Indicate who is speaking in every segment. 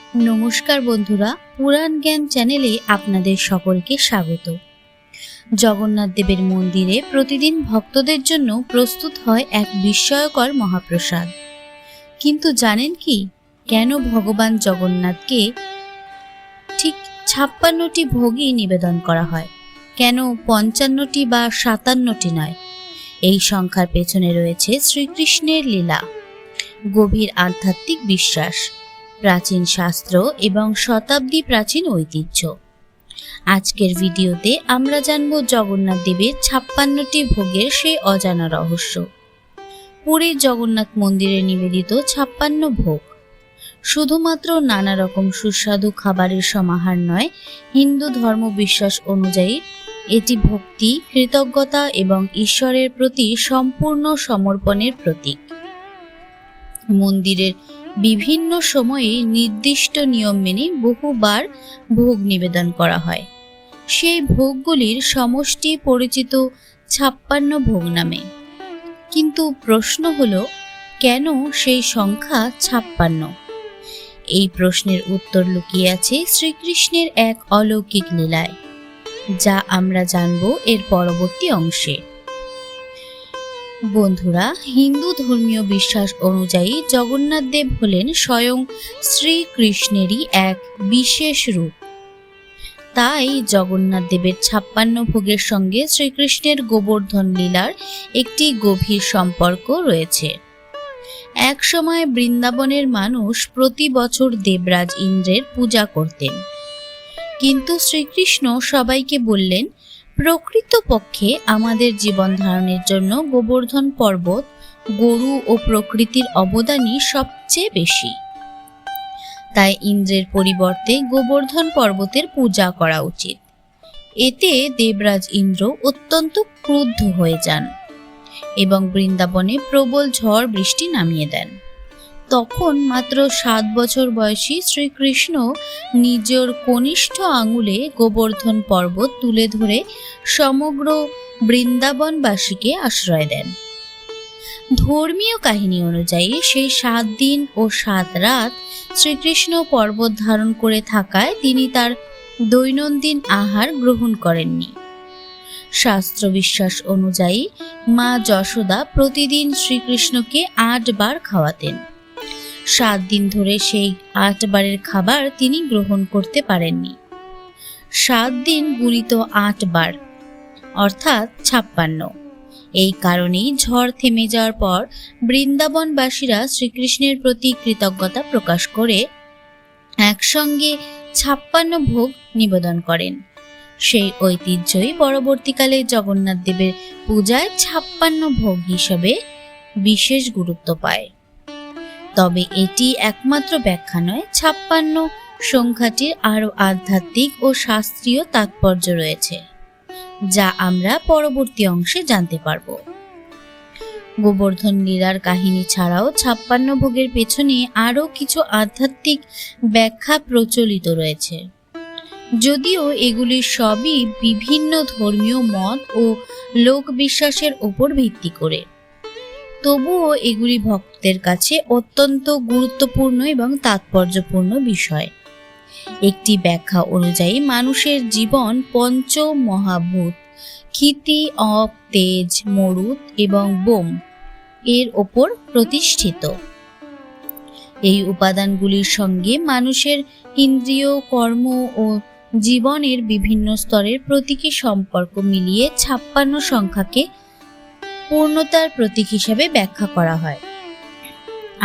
Speaker 1: নমস্কার বন্ধুরা, পুরাণ জ্ঞান চ্যানেলে আপনাদের সকলকে স্বাগত। জগন্নাথ দেবের মন্দিরে প্রতিদিন ভক্তদের জন্য প্রস্তুত হয় এক বিস্ময়কর মহাপ্রসাদ। কিন্তু জানেন কি, কেন ভগবান জগন্নাথকে ঠিক 56টি ভোগই নিবেদন করা হয়? কেন 55টি বা 57টি নয়? এই সংখ্যার পেছনে রয়েছে শ্রীকৃষ্ণের লীলা, গভীর আধ্যাত্মিক বিশ্বাস, প্রাচীন শাস্ত্র এবং শতাব্দী প্রাচীন ঐতিহ্য। আজকের ভিডিওতে আমরা জানব জগন্নাথ দেবের 56টি ভোগের সেই অজানা রহস্য। পুরীর জগন্নাথ মন্দিরে নিবেদিত 56 ভোগ শুধুমাত্র নানা রকম সুস্বাদু খাবারের সমাহার নয়, হিন্দু ধর্ম বিশ্বাস অনুযায়ী এটি ভক্তি, কৃতজ্ঞতা এবং ঈশ্বরের প্রতি সম্পূর্ণ সমর্পণের প্রতীক। মন্দিরের বিভিন্ন সময়ে নির্দিষ্ট নিয়ম মেনে বহুবার ভোগ নিবেদন করা হয়। সেই ভোগগুলির সমষ্টি পরিচিত 56 ভোগ নামে। কিন্তু প্রশ্ন হলো, কেন সেই সংখ্যা 56? এই প্রশ্নের উত্তর লুকিয়ে আছে শ্রীকৃষ্ণের এক অলৌকিক লীলায়, যা আমরা জানব এর পরবর্তী অংশে। বন্ধুরা, হিন্দু ধর্মীয় বিশ্বাস অনুযায়ী জগন্নাথ দেব হলেন স্বয়ং শ্রীকৃষ্ণেরই এক বিশেষ রূপ। তাই জগন্নাথ দেবের 56 ভোগের সঙ্গে শ্রীকৃষ্ণের গোবর্ধন লীলার একটি গভীর সম্পর্ক রয়েছে। এক সময় বৃন্দাবনের মানুষ প্রতি বছর দেবরাজ ইন্দ্রের পূজা করতেন। কিন্তু শ্রীকৃষ্ণ সবাইকে বললেন, প্রকৃতপক্ষে আমাদের জীবন ধারণের জন্য গোবর্ধন পর্বত, গরু ও প্রকৃতির অবদানই সবচেয়ে বেশি। তাই ইন্দ্রের পরিবর্তে গোবর্ধন পর্বতের পূজা করা উচিত। এতে দেবরাজ ইন্দ্র অত্যন্ত ক্রুদ্ধ হয়ে যান এবং বৃন্দাবনে প্রবল ঝড় বৃষ্টি নামিয়ে দেন। তখন মাত্র 7 বছর বয়সী শ্রীকৃষ্ণ নিজের কনিষ্ঠ আঙুলে গোবর্ধন পর্বত তুলে ধরে সমগ্র বৃন্দাবনবাসীকে আশ্রয় দেন। ধর্মীয় কাহিনী অনুযায়ী সেই 7 দিন ও 7 রাত শ্রীকৃষ্ণ পর্বত ধারণ করে থাকায় তিনি তার দৈনন্দিন আহার গ্রহণ করেননি। শাস্ত্র বিশ্বাস অনুযায়ী মা যশোদা প্রতিদিন শ্রীকৃষ্ণকে 8 বার খাওয়াতেন। 7 দিন ধরে সেই 8 বারের খাবার তিনি গ্রহণ করতে পারেননি। 7 দিন গুণিত 8 বার অর্থাৎ 56। এই কারণেই ঝড় থেমে যাওয়ার পর বৃন্দাবনবাসীরা শ্রীকৃষ্ণের প্রতি কৃতজ্ঞতা প্রকাশ করে একসঙ্গে 56 ভোগ নিবেদন করেন। সেই ঐতিহ্যই পরবর্তীকালে জগন্নাথ দেবের পূজায় 56 ভোগ হিসেবে বিশেষ গুরুত্ব পায়। তবে এটি একমাত্র ব্যাখ্যা নয়, 56 সংখ্যাটির আরও আধ্যাত্মিক ও শাস্ত্রীয় তাৎপর্য রয়েছে, যা আমরা পরবর্তী অংশে জানতে পারব। গোবর্ধন লীলার কাহিনী ছাড়াও 56 ভোগের পেছনে আরও কিছু আধ্যাত্মিক ব্যাখ্যা প্রচলিত রয়েছে। যদিও এগুলি সবই বিভিন্ন ধর্মীয় মত ও লোকবিশ্বাসের উপর ভিত্তি করে, তবুও এগুলি ভক্তদের কাছে অত্যন্ত গুরুত্বপূর্ণ এবং তাৎপর্যপূর্ণ বিষয়। একটি ব্যাখ্যা অনুযায়ী মানুষের জীবন পঞ্চ মহাভূত ক্ষিতি, অপ, তেজ, মরুত এবং বোম এর ওপর প্রতিষ্ঠিত। এই উপাদানগুলির সঙ্গে মানুষের ইন্দ্রিয়, কর্ম ও জীবনের বিভিন্ন স্তরের প্রতীকী সম্পর্ক মিলিয়ে 56 সংখ্যাকে পূর্ণতার প্রতীক হিসেবে ব্যাখ্যা করা হয়।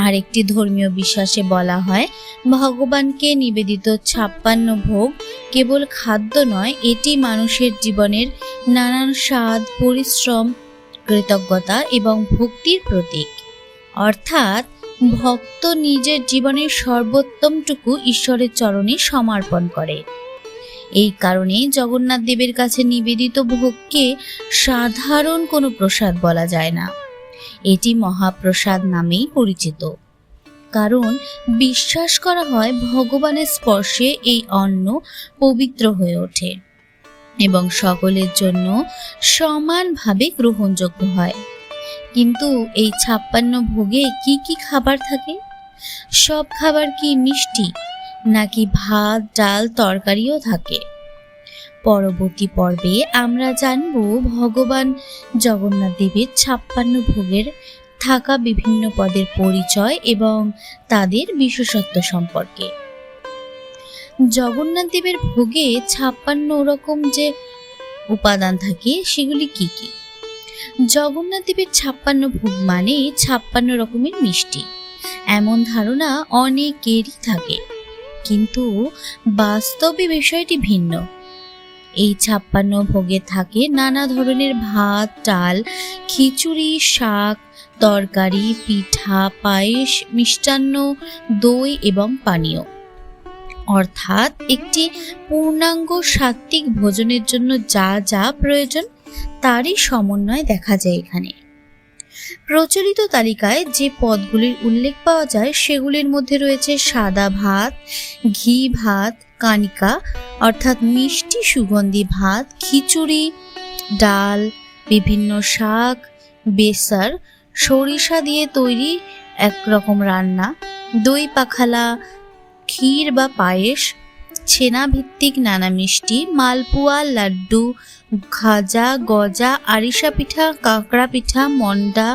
Speaker 1: আর একটি ধর্মীয় বিশ্বাসে বলা হয়, ভগবানকে নিবেদিত 56 ভোগ কেবল খাদ্য নয়, এটি মানুষের জীবনের নানান স্বাদ, পরিশ্রম, কৃতজ্ঞতা এবং ভক্তির প্রতীক। অর্থাৎ ভক্ত নিজের জীবনের সর্বোত্তমটুকু ঈশ্বরের চরণে সমর্পণ করে। এই কারণে জগন্নাথ দেবের কাছে নিবেদিত ভোগকে সাধারণ কোনো প্রসাদ বলা যায় না, এটি মহাপ্রসাদ নামেই পরিচিত। কারণ বিশ্বাস করা হয় ভগবানের স্পর্শে এই অন্ন পবিত্র হয়ে ওঠে এবং সকলের জন্য সমানভাবে গ্রহণযোগ্য হয়। কিন্তু এই 56 ভোগে কি কি খাবার থাকে? সব খাবার কি মিষ্টি নাকি ভাত, ডাল, তরকারিও থাকে। পরবর্তী পর্বে আমরা জানব ভগবান জগন্নাথ দেবের 56 ভোগের থাকা বিভিন্ন পদের পরিচয় এবং তাদের বিশেষত্ব সম্পর্কে। জগন্নাথ দেবের ভোগে 56 রকম যে উপাদান থাকে সেগুলি কি কি? জগন্নাথ দেবের 56 ভোগ মানে 56 রকমের মিষ্টি, এমন ধারণা অনেকেরই থাকে, কিন্তু বাস্তবে বিষয়টি ভিন্ন। এই 56 ভোগে থাকে নানা ধরনের ভাত, ডাল, খিচুড়ি, শাক, তরকারি, পিঠা, পায়েস, মিষ্টান্ন, দই এবং পানীয়। অর্থাৎ একটি পূর্ণাঙ্গ সাত্ত্বিক ভোজনের জন্য যা যা প্রয়োজন তারই সমন্বয় দেখা যায় এখানে। প্রচলিত তালিকায় যে পদগুলির উল্লেখ পাওয়া যায় সেগুলির মধ্যে রয়েছে সাদা ভাত, ঘি ভাত, কানিকা অর্থাৎ মিষ্টি সুগন্ধি ভাত, খিচুড়ি, ডাল, বিভিন্ন শাক, বেসার, সরিষা দিয়ে তৈরি একরকম রান্না, দই পাখালা, ক্ষীর বা পায়েস, ছেনা ভিত্তিক নানা মিষ্টি, মালপোয়া, লাড্ডু, খাজা, গজা, আরিসা পিঠা, কাঁকড়া পিঠা, মন্ডা,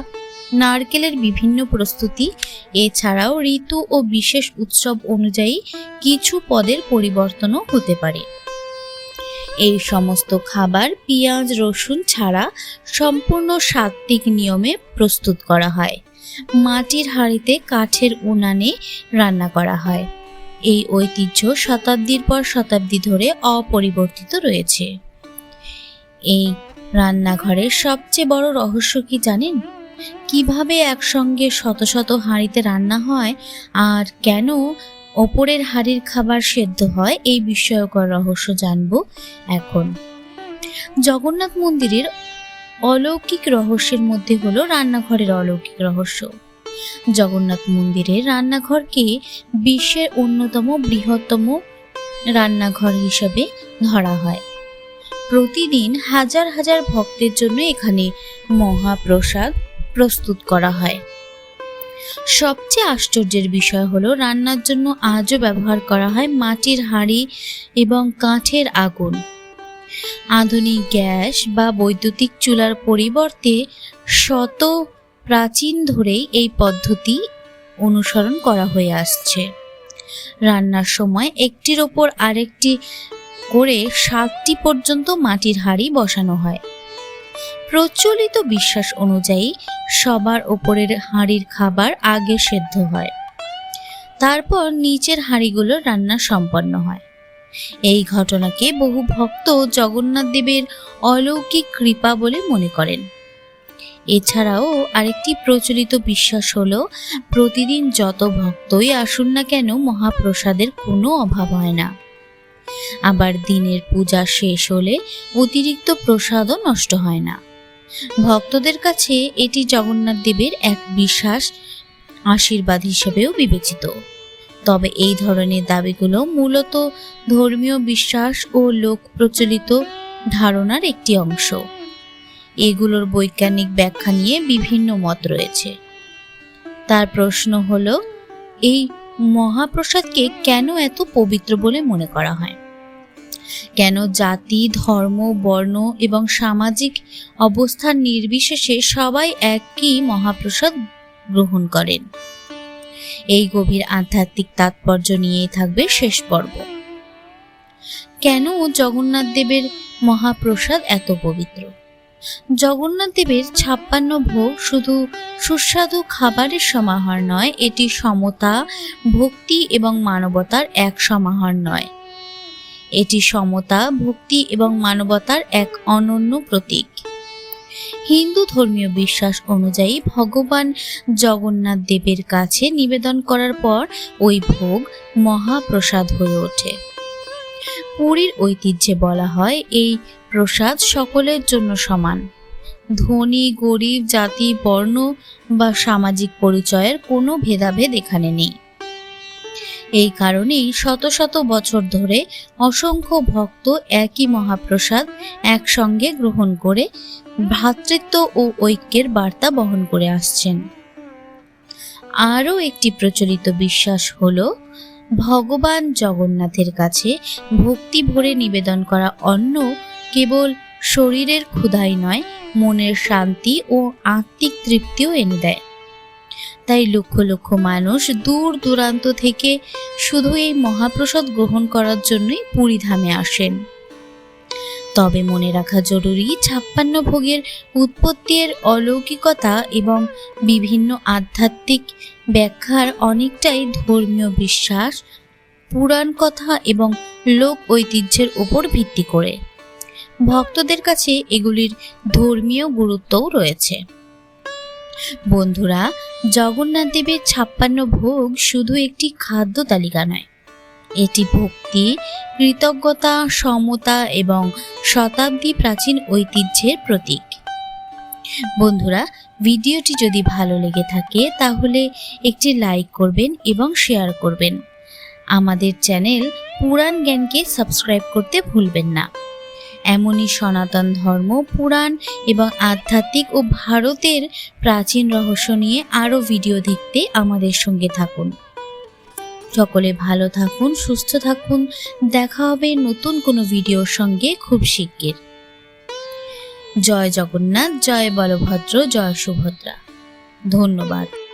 Speaker 1: নারকেলের বিভিন্ন প্রস্তুতি। এছাড়াও ঋতু ও বিশেষ উৎসব অনুযায়ী কিছু পদের পরিবর্তনও হতে পারে। এই সমস্ত খাবার পেঁয়াজ রসুন ছাড়া সম্পূর্ণ সাত্ত্বিক নিয়মে প্রস্তুত করা হয়। মাটির হাঁড়িতে কাঠের উনানে রান্না করা হয়। এই ঐতিহ্য শতাব্দীর পর শতাব্দী ধরে অপরিবর্তিত রয়েছে। এই রান্নাঘরের সবচেয়ে বড় রহস্য কি জানেন? কিভাবে একসঙ্গে শত শত হাঁড়িতে রান্না হয় আর কেন ওপরের হাঁড়ির খাবার সেদ্ধ হয়, এই বিস্ময়কর রহস্য জানব এখন। জগন্নাথ মন্দিরের অলৌকিক রহস্যের মধ্যে হলো রান্নাঘরের অলৌকিক রহস্য। জগন্নাথ মন্দিরের রান্নাঘরকে বিশ্বের অন্যতম বৃহত্তম রান্নাঘর হিসেবে ধরা হয়। প্রতিদিন হাজার হাজার ভক্তের জন্য এখানে মহাপ্রসাদ প্রস্তুত করা হয়। সবচেয়ে আশ্চর্যের বিষয় হলো রান্নার জন্য আজও ব্যবহার করা হয় মাটির হাঁড়ি এবং কাঠের আগুন। আধুনিক গ্যাস বা বৈদ্যুতিক চুলার পরিবর্তে শত প্রাচীন ধরেই এই পদ্ধতি অনুসরণ করা হয়ে আসছে। রান্নার সময় একটির ওপর আরেকটি করে 7টি পর্যন্ত মাটির হাঁড়ি বসানো হয়। প্রচলিত বিশ্বাস অনুযায়ী সবার ওপরের হাঁড়ির খাবার আগে সেদ্ধ হয়, তারপর নিচের হাঁড়িগুলো রান্না সম্পন্ন হয়। এই ঘটনাকে বহু ভক্ত জগন্নাথ দেবের অলৌকিক কৃপা বলে মনে করেন। এছাড়াও আরেকটি প্রচলিত বিশ্বাস হলো প্রতিদিন যত ভক্তই আসুন না কেন মহাপ্রসাদের কোনো অভাব হয় না। আবার দিনের পূজা শেষ হলে অতিরিক্ত প্রসাদও নষ্ট হয় না। ভক্তদের কাছে এটি জগন্নাথ দেবের এক বিশেষ আশীর্বাদ হিসেবেও বিবেচিত। তবে এই ধরনের দাবিগুলো মূলত ধর্মীয় বিশ্বাস ও লোক প্রচলিত ধারণার একটি অংশ। এগুলোর বৈজ্ঞানিক ব্যাখ্যা নিয়ে বিভিন্ন মত রয়েছে। তার প্রশ্ন হলো, এই মহাপ্রসাদকে কেন এত পবিত্র বলে মনে করা হয়? কেন জাতি, ধর্ম, বর্ণ এবং সামাজিক অবস্থান নির্বিশেষে সবাই একই মহাপ্রসাদ গ্রহণ করেন? এই গভীর আধ্যাত্মিক তাৎপর্য নিয়েই থাকবে শেষ পর্ব। কেন জগন্নাথ দেবের মহাপ্রসাদ এত পবিত্র? জগন্নাথ দেবের 56 ভোগ শুধু সুস্বাদু খাবারের সমাহার নয়, এটি সমতা, ভক্তি এবং মানবতার এক সমাহার নয়। এটি সমতা, ভক্তি এবং মানবতার এক অনন্য প্রতীক। হিন্দু ধর্মীয় বিশ্বাস অনুযায়ী ভগবান জগন্নাথ দেবের কাছে নিবেদন করার পর ওই ভোগ মহাপ্রসাদ হয়ে ওঠে। পুরীর ঐতিহ্যে বলা হয় এই প্রসাদ সকলের জন্য সমান। ধনী, গরিব, জাতি, বর্ণ বা সামাজিক পরিচয়ের কোনো ভেদাভেদ এখানে নেই। এই কারণেই শত শত বছর ধরে অসংখ্য ভক্ত একই মহাপ্রসাদ একসঙ্গে গ্রহণ করে ভ্রাতৃত্ব ও ঐক্যের বার্তা বহন করে আসছেন। আরও একটি প্রচলিত বিশ্বাস হলো ভগবান জগন্নাথের কাছে ভক্তি ভরে নিবেদন করা অন্ন কেবল শরীরের ক্ষুধাই নয়, মনের শান্তি ও আত্মিক তৃপ্তিও এনে দেয়। তাই লক্ষ লক্ষ মানুষ দূর দূরান্ত থেকে শুধু এই মহাপ্রসাদ গ্রহণ করার জন্যই পুরী ধামে আসেন। তবে মনে রাখা জরুরি, 56 ভোগের উৎপত্তির অলৌকিকতা এবং বিভিন্ন আধ্যাত্মিক ব্যাখ্যার অনেকটাই ধর্মীয় বিশ্বাস, পুরাণ কথা এবং লোক ঐতিহ্যের উপর ভিত্তি করে। ভক্তদের কাছে এগুলির ধর্মীয় গুরুত্বও রয়েছে। বন্ধুরা, জগন্নাথ দেবের 56 ভোগ শুধু একটি খাদ্য তালিকা নয়, এটি ভক্তি, কৃতজ্ঞতা, সমতা এবং শতাব্দী প্রাচীন ঐতিহ্যের প্রতীক। বন্ধুরা, ভিডিওটি যদি ভালো লেগে থাকে তাহলে একটি লাইক করবেন এবং শেয়ার করবেন। আমাদের চ্যানেল পুরাণ জ্ঞানকে সাবস্ক্রাইব করতে ভুলবেন না। এমনই সনাতন ধর্ম, পুরাণ এবং আধ্যাত্মিক ও ভারতের প্রাচীন রহস্য নিয়ে আরও ভিডিও দেখতে আমাদের সঙ্গে থাকুন। সকলে ভালো থাকুন, সুস্থ থাকুন। দেখা হবে নতুন কোনো ভিডিওর সঙ্গে খুব শিগগির। জয় জগন্নাথ, জয় বলভদ্র, জয় সুভদ্রা। ধন্যবাদ।